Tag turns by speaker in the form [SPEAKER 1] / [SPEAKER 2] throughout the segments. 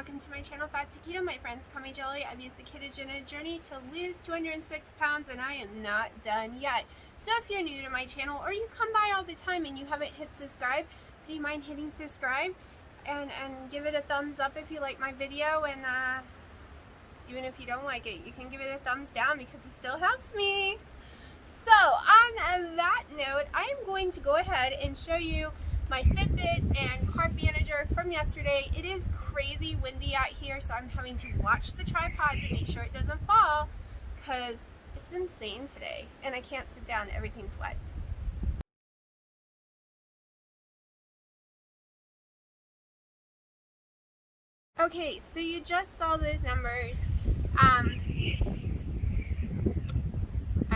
[SPEAKER 1] welcome to my channel, Fat to Keto. My friends call me Jelly. I've used the ketogenic journey to lose 206 pounds and I am not done yet. So if you're new to my channel or you come by all the time and you haven't hit subscribe, do you mind hitting subscribe and give it a thumbs up if you like my video, and even if you don't like it, you can give it a thumbs down because it still helps me. So on that note, I am going to go ahead and show you my Fitbit and carb manager from yesterday. It is crazy windy out here, so I'm having to watch the tripod to make sure it doesn't fall because it's insane today and I can't sit down, everything's wet. Okay, so you just saw those numbers. I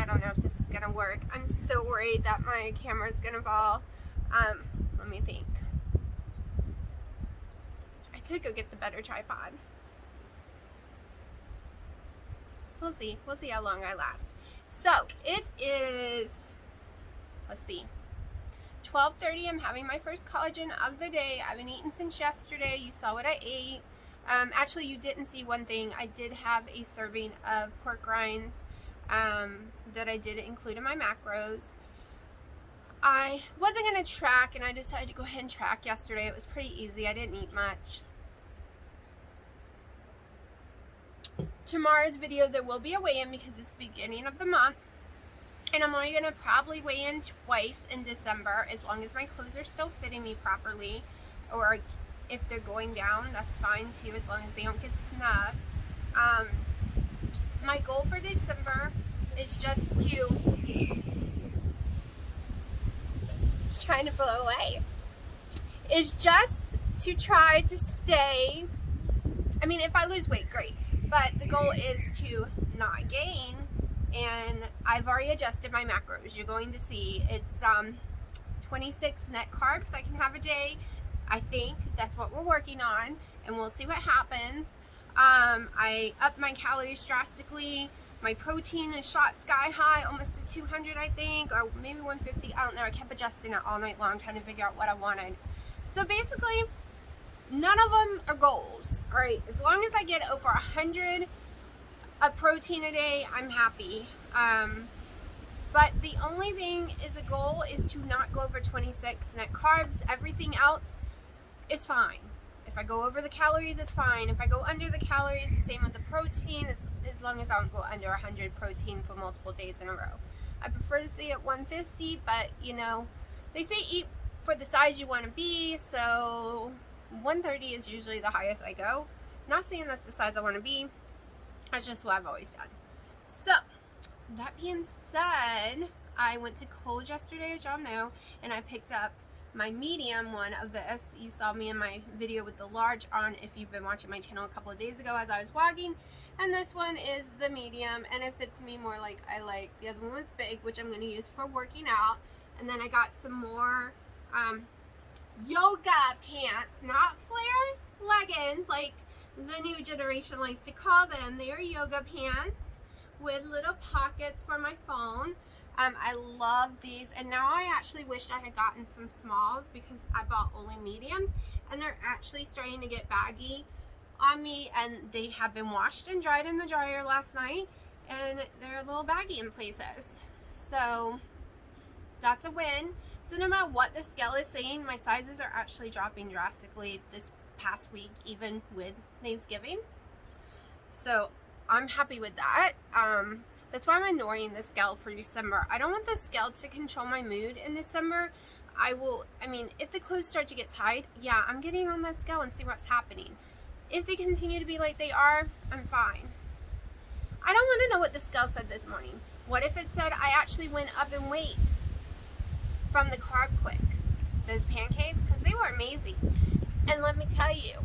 [SPEAKER 1] don't know if this is gonna work. I'm so worried that my camera's gonna fall. Let me think. I could go get the better tripod. We'll see. We'll see how long I last. So it is, let's see, 12:30. I'm having my first collagen of the day. I haven't eaten since yesterday. You saw what I ate. Actually, you didn't see one thing. I did have a serving of pork rinds that I did include in my macros. I wasn't going to track, and I decided to go ahead and track yesterday. It was pretty easy. I didn't eat much. Tomorrow's video, there will be a weigh-in because it's the beginning of the month. And I'm only going to probably weigh in twice in December, as long as my clothes are still fitting me properly. Or if they're going down, that's fine too, as long as they don't get snug. My goal for December is just to... It's trying to blow away. Is just to try to stay... I mean, if I lose weight, great. But the goal is to not gain. And I've already adjusted my macros. You're going to see it's 26 net carbs I can have a day. I think that's what we're working on, and we'll see what happens. I upped my calories drastically. My protein is shot sky high, almost to 200, I think, or maybe 150. I don't know. I kept adjusting it all night long, trying to figure out what I wanted. So basically, none of them are goals. All right, as long as I get over 100 of protein a day, I'm happy. But the only thing is a goal is to not go over 26 net carbs. Everything else is fine. If I go over the calories, it's fine. If I go under the calories, the same with the protein, as long as I don't go under 100 protein for multiple days in a row. I prefer to stay at 150, but you know, they say eat for the size you want to be, so 130 is usually the highest I go. Not saying that's the size I want to be. That's just what I've always done. So, that being said, I went to Kohl's yesterday, as y'all know, and I picked up my medium one of the S. You saw me in my video with the large on if you've been watching my channel a couple of days ago as I was vlogging. And this one is the medium, and it fits me more like I like. The other one was big, which I'm going to use for working out. And then I got some more yoga pants, not flare leggings like the new generation likes to call them. They are yoga pants with little pockets for my phone. I love these, and now I actually wished I had gotten some smalls because I bought only mediums, and they're actually starting to get baggy on me, and they have been washed and dried in the dryer last night, and they're a little baggy in places. So that's a win. So no matter what the scale is saying, my sizes are actually dropping drastically this past week, even with Thanksgiving. So I'm happy with that. That's why I'm ignoring the scale for December. I don't want the scale to control my mood in December. I mean, if the clothes start to get tight, yeah, I'm getting on that scale and see what's happening. If they continue to be like they are, I'm fine. I don't want to know what the scale said this morning. What if it said I actually went up in weight from the Carb Quick? Those pancakes, because they were amazing. And let me tell you,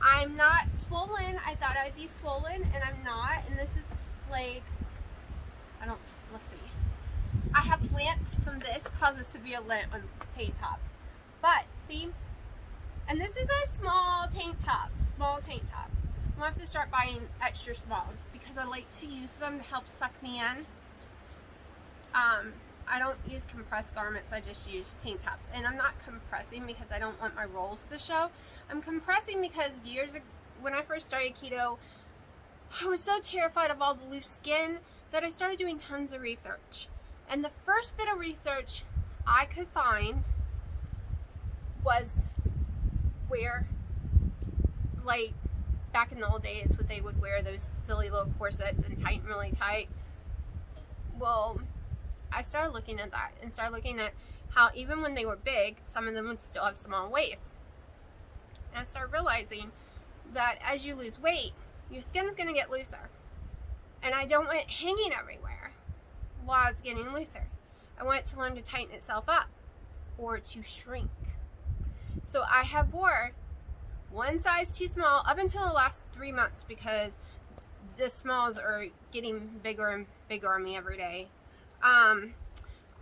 [SPEAKER 1] I'm not swollen. I thought I'd be swollen, and I'm not. And this is like, let's see. I have plants from this causes severe lint on tank tops. But, see, and this is a small tank top. I'm going to have to start buying extra smalls because I like to use them to help suck me in. I don't use compressed garments, I just use tank tops. And I'm not compressing because I don't want my rolls to show. I'm compressing because when I first started keto, I was so terrified of all the loose skin that I started doing tons of research. And the first bit of research I could find was where, like, back in the old days, when they would wear those silly little corsets and tighten really tight. Well, I started looking at that and started looking at how even when they were big, some of them would still have small waists. And I started realizing that as you lose weight, your skin's going to get looser. And I don't want it hanging everywhere while it's getting looser. I want it to learn to tighten itself up or to shrink. So I have wore one size too small up until the last 3 months, because the smalls are getting bigger and bigger on me every day. I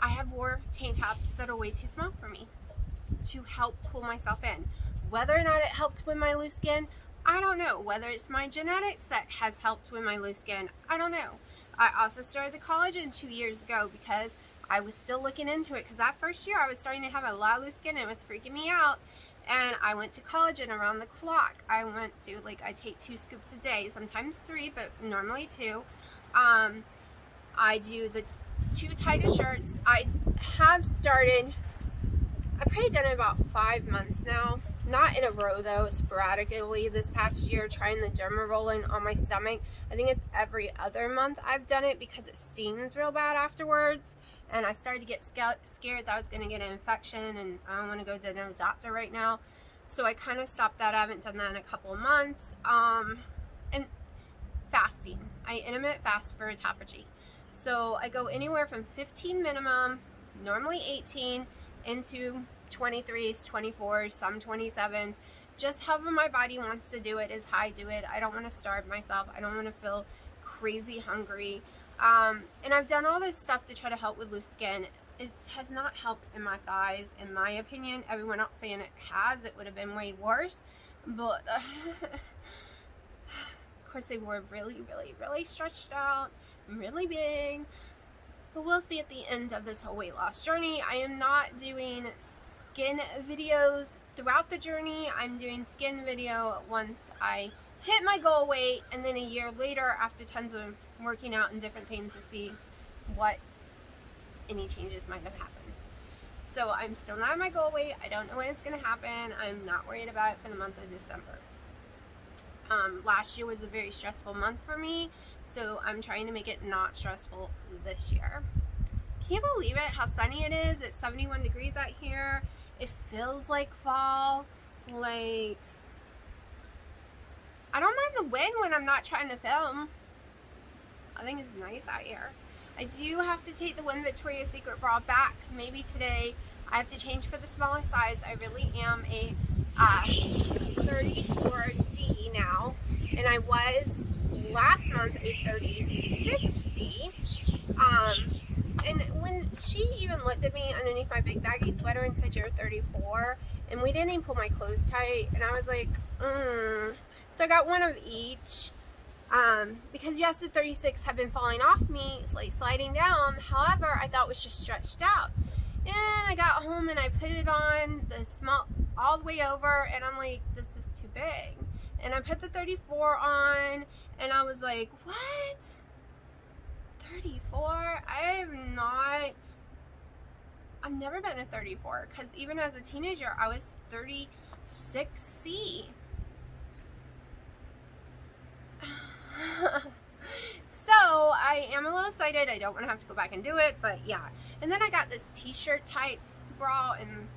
[SPEAKER 1] have wore tank tops that are way too small for me to help pull myself in. Whether or not it helped with my loose skin, I don't know. Whether it's my genetics that has helped with my loose skin, I don't know. I also started the collagen 2 years ago because I was still looking into it, because that first year I was starting to have a lot of loose skin and it was freaking me out. And I went to collagen around the clock. I went to, like, I take 2 scoops a day, sometimes 3, but normally 2. I do the 2 tightest shirts. I have started, I've probably done it about 5 months now. Not in a row though, sporadically this past year, trying the derma rolling on my stomach. I think it's every other month I've done it because it stings real bad afterwards. And I started to get scared that I was going to get an infection, and I don't want to go to no doctor right now. So I kind of stopped that. I haven't done that in a couple of months. And fasting. I intermittent fast for autophagy. So I go anywhere from 15 minimum, normally 18, into 23s, 24s, some 27s. Just however my body wants to do it is how I do it. I don't want to starve myself. I don't want to feel crazy hungry. And I've done all this stuff to try to help with loose skin. It has not helped in my thighs, in my opinion. Everyone else saying it has. It would have been way worse. But, of course, they were really, really, really stretched out, really big. But we'll see at the end of this whole weight loss journey. I am not doing skin videos throughout the journey. I'm doing skin video once I hit my goal weight, and then a year later, after tons of working out and different things, to see what any changes might have happened. So I'm still not at my goal weight. I don't know when it's going to happen. I'm not worried about it for the month of December. Last year was a very stressful month for me, so I'm trying to make it not stressful this year. Can't believe it, how sunny it is. It's 71 degrees out here. It feels like fall. Like, I don't mind the wind when I'm not trying to film. I think it's nice out here. I do have to take the one Victoria's Secret bra back. Maybe today. I have to change for the smaller size. I really am a 34D now. And I was last month a 30-60. And when she even looked at me underneath my big baggy sweater and said, "You're 34. And we didn't even pull my clothes tight. And I was like, So I got one of each. Because yes, the 36 have been falling off me. It's like sliding down. However, I thought it was just stretched out. And I got home and I put it on the small all the way over, and I'm like, this is too big. And I put the 34 on, and I was like, what? 34? I've never been a 34, because even as a teenager, I was 36C. So I am a little excited. I don't want to have to go back and do it, but yeah. And then I got this t-shirt type bra, and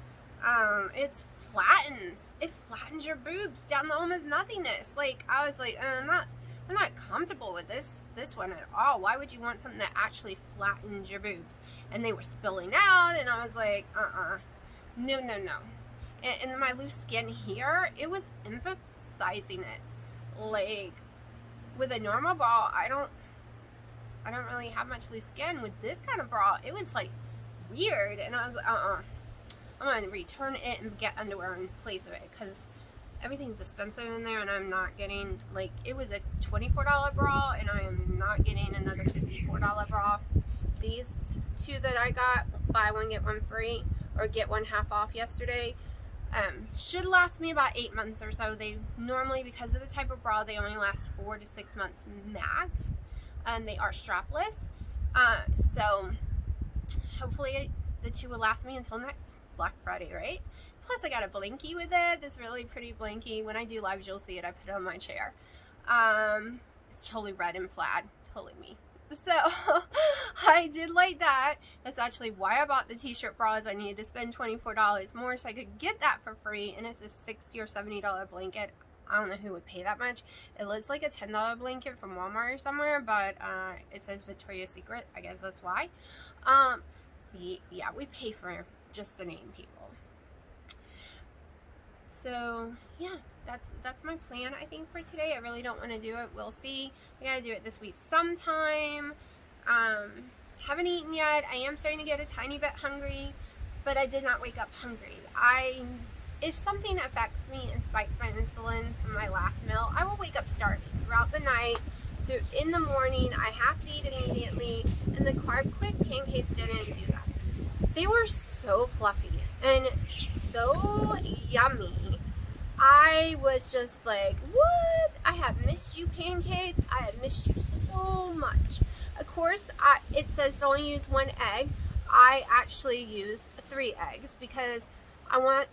[SPEAKER 1] it flattens your boobs down to almost nothingness. Like, I was like, I'm not comfortable with this one at all. Why would you want something that actually flattens your boobs? And they were spilling out, and I was like, no. And my loose skin here, it was emphasizing it. Like, with a normal bra, I don't really have much loose skin. With this kind of bra, it was like weird, and I was like, I'm gonna return it and get underwear in place of it, because everything's expensive in there, and I'm not getting, like, it was a $24 bra, and I am not getting another $54 bra. These two that I got, buy one get one free, or get one half off yesterday, Should last me about 8 months or so. They normally, because of the type of bra, they only last 4 to 6 months max. They are strapless. So hopefully the two will last me until next Black Friday, right? Plus I got a blankie with it, this really pretty blankie. When I do lives, you'll see it. I put it on my chair. It's totally red and plaid, totally me. So I did like that. That's actually why I bought the t-shirt bras. I needed to spend $24 more so I could get that for free. And it's a $60 or $70 blanket. I don't know who would pay that much. It looks like a $10 blanket from Walmart or somewhere, but it says Victoria's Secret. I guess that's why. Yeah, we pay for just to name people. So yeah, that's my plan, I think, for today. I really don't want to do it. We'll see. I gotta do it this week sometime. Haven't eaten yet. I am starting to get a tiny bit hungry, but I did not wake up hungry. If something affects me and spikes my insulin from my last meal, I will wake up starving throughout the night. In the morning, I have to eat immediately, and the Carb Quick pancakes didn't do that. They were so fluffy and so yummy. I was just like, what? I have missed you, pancakes. I have missed you so much. Of course, it says don't use 1 egg. I actually use 3 eggs because I want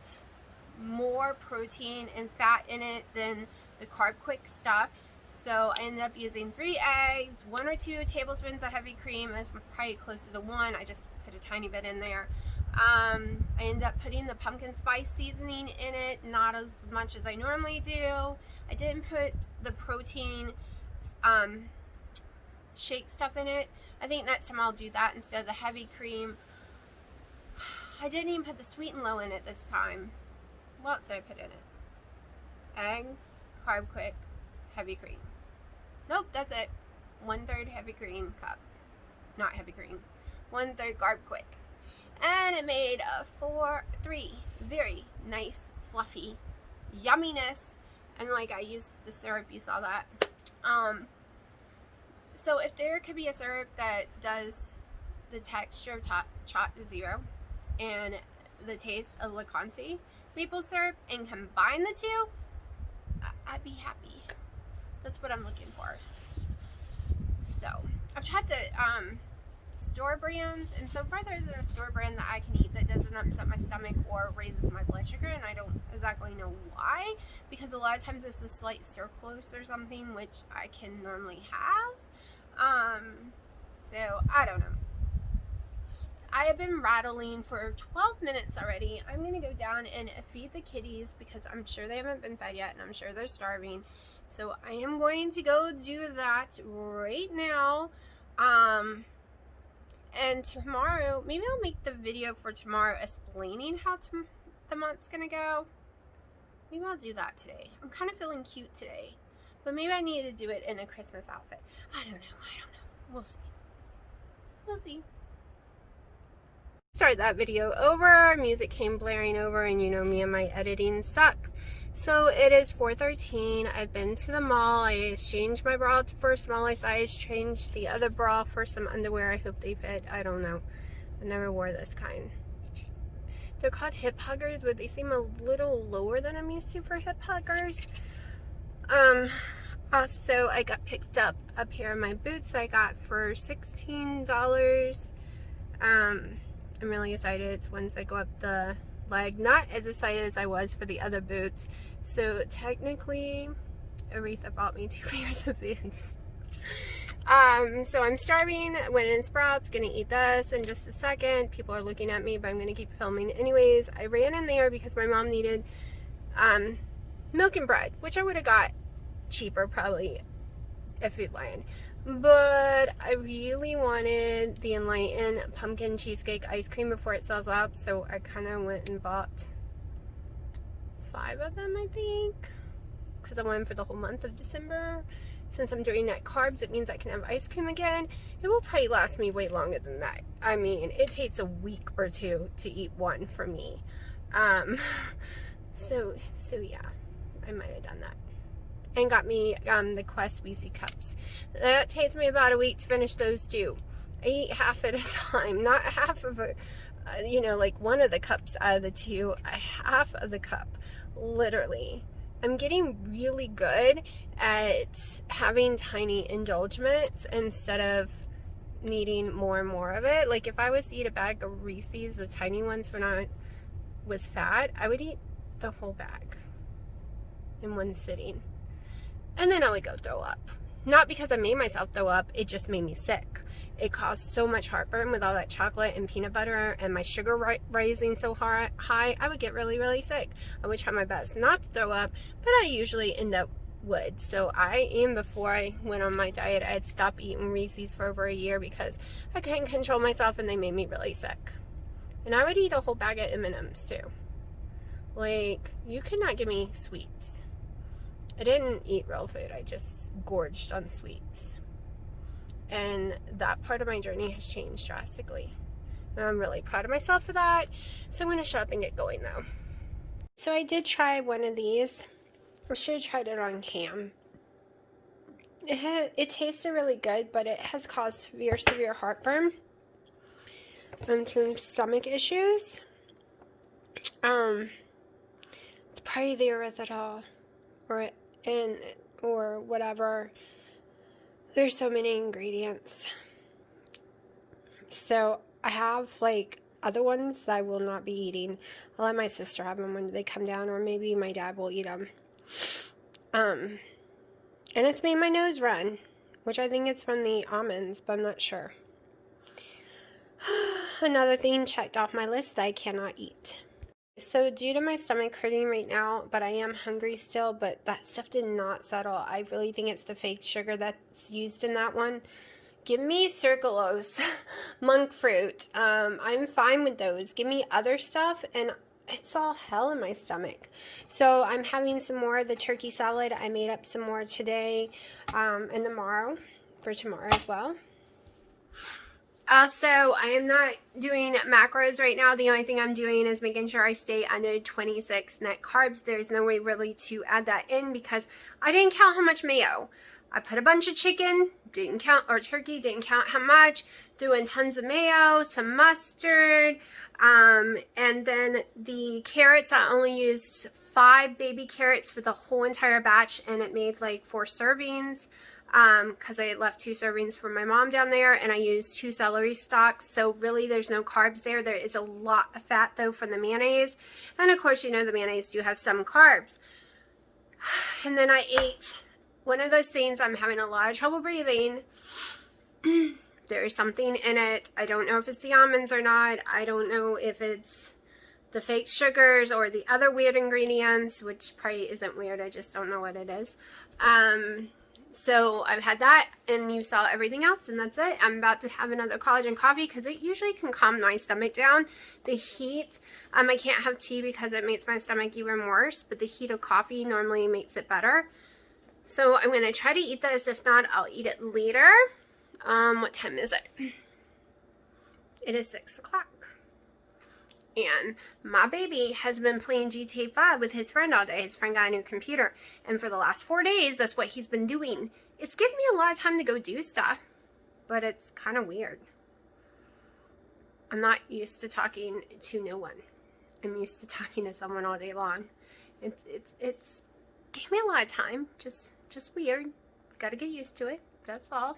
[SPEAKER 1] more protein and fat in it than the Carb Quick stuff. So I ended up using 3 eggs, 1 or 2 tablespoons of heavy cream. It's probably close to the 1. I just put a tiny bit in there. I ended up putting the pumpkin spice seasoning in it, not as much as I normally do. I didn't put the protein shake stuff in it. I think next time I'll do that instead of the heavy cream. I didn't even put the sweet and low in it this time. What else did I put in it? Eggs, Carb Quick, heavy cream. Nope, that's it. 1/3 heavy cream cup. Not heavy cream. 1/3 Carb Quick. And it made 3 very nice, fluffy yumminess. And like I used the syrup, you saw that. So if there could be a syrup that does the texture of chopped to 0 and the taste of Leconte maple syrup and combine the two, I'd be happy. That's what I'm looking for. So I've tried the store brands, and so far there isn't a store brand that I can eat that doesn't upset my stomach or raises my blood sugar, and I don't exactly know why, because a lot of times it's a slight surplus or something, which I can normally have. So I don't know. I have been rattling for 12 minutes already. I'm gonna go down and feed the kitties because I'm sure they haven't been fed yet, and I'm sure they're starving. So I am going to go do that right now. And tomorrow, maybe I'll make the video for tomorrow explaining how the month's gonna go. Maybe I'll do that today. I'm kind of feeling cute today, but maybe I need to do it in a Christmas outfit. I don't know. We'll see. We'll see. Start that video over. Music came blaring over, and you know me and my editing sucks. So it is 4:13. I've been to the mall. I exchanged my bra for a smaller size, changed the other bra for some underwear. I hope they fit. I don't know. I never wore this kind. They're called hip huggers, but they seem a little lower than I'm used to for hip huggers. Also, I got picked up a pair of my boots I got for $16. I'm really excited. It's ones that go up the leg. Not as excited as I was for the other boots. So technically, Aretha bought me 2 pairs of boots. So I'm starving. Went in Sprouts, gonna eat this in just a second. People are looking at me, but I'm gonna keep filming anyways. I ran in there because my mom needed milk and bread, which I would have got cheaper probably at Food Lion. But I really wanted the Enlightened pumpkin cheesecake ice cream before it sells out, so I kind of went and bought 5 of them, I think, because I want them for the whole month of December. Since I'm doing net carbs, it means I can have ice cream again. It will probably last me way longer than that. I mean, it takes a week or 2 to eat one for me. So yeah, I might have done that. And got me the Quest Weezy cups. That takes me about a week to finish those too. I eat half at a time, not half of you know, like one of the cups out of the two, a half of the cup, literally. I'm getting really good at having tiny indulgements instead of needing more and more of it. Like if I was to eat a bag of Reese's, the tiny ones when I was fat, I would eat the whole bag in one sitting. And then I would go throw up. Not because I made myself throw up, it just made me sick. It caused so much heartburn with all that chocolate and peanut butter and my sugar rising so high, I would get really, really sick. I would try my best not to throw up, but I usually end up would. So even before I went on my diet, I had stopped eating Reese's for over a year because I couldn't control myself and they made me really sick. And I would eat a whole bag of M&Ms too. Like, you could not give me sweets. I didn't eat real food. I just gorged on sweets. And that part of my journey has changed drastically. And I'm really proud of myself for that. So I'm going to shut up and get going now. So I did try one of these. I should have tried it on cam. It tasted really good, but it has caused severe heartburn and some stomach issues. It's probably the erythritol or whatever. There's so many ingredients. So I have like other ones that I will not be eating. I'll let my sister have them when they come down, or maybe my dad will eat them. And it's made my nose run, which I think it's from the almonds, but I'm not sure. Another thing checked off my list that I cannot eat. So due to my stomach hurting right now, but I am hungry still, but that stuff did not settle. I really think it's the fake sugar that's used in that one. Give me sucralose, monk fruit. I'm fine with those. Give me other stuff and it's all hell in my stomach. So I'm having some more of the turkey salad. I made up some more today and tomorrow, for tomorrow as well. Also, I am not doing macros right now. The only thing I'm doing is making sure I stay under 26 net carbs. There's no way really to add that in because I didn't count how much mayo. I put a bunch of chicken, didn't count, or turkey, didn't count how much. Threw in tons of mayo, some mustard, and then the carrots, I only used 5 baby carrots for the whole entire batch, and it made like 4 servings. Because I left 2 servings for my mom down there, and I used 2 celery stalks, so really there's no carbs there. There is a lot of fat though from the mayonnaise, and of course you know the mayonnaise do have some carbs. And then I ate one of those things. I'm having a lot of trouble breathing. There is something in it. I don't know if it's the almonds or not. I don't know if it's the fake sugars or the other weird ingredients, which probably isn't weird. I just don't know what it is. So I've had that, and you saw everything else, and that's it. I'm about to have another collagen coffee because it usually can calm my stomach down. The heat, I can't have tea because it makes my stomach even worse, but the heat of coffee normally makes it better. So I'm going to try to eat this. If not, I'll eat it later. What time is it? It is 6 o'clock. And my baby has been playing GTA 5 with his friend all day. His friend got a new computer. And for the last 4 days, that's what he's been doing. It's given me a lot of time to go do stuff. But it's kind of weird. I'm not used to talking to no one. I'm used to talking to someone all day long. It's gave me a lot of time. Just weird. Gotta get used to it. That's all.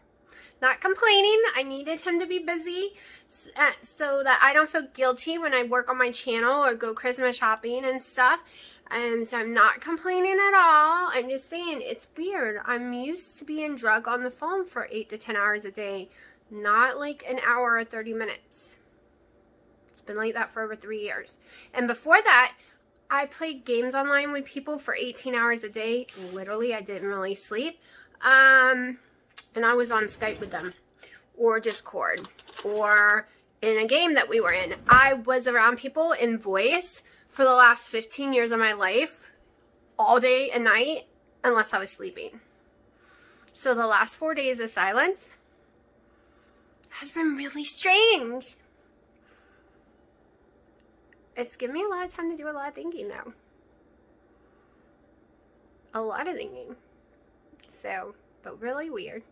[SPEAKER 1] Not complaining. I needed him to be busy so that I don't feel guilty when I work on my channel or go Christmas shopping and stuff. So I'm not complaining at all. I'm just saying it's weird. I'm used to being drug on the phone for 8 to 10 hours a day, not like an hour or 30 minutes. It's been like that for over 3 years. And before that, I played games online with people for 18 hours a day. Literally, I didn't really sleep. And I was on Skype with them, or Discord, or in a game that we were in. I was around people in voice for the last 15 years of my life, all day and night, unless I was sleeping. So the last 4 days of silence has been really strange. It's given me a lot of time to do a lot of thinking, though. A lot of thinking. So, but really weird.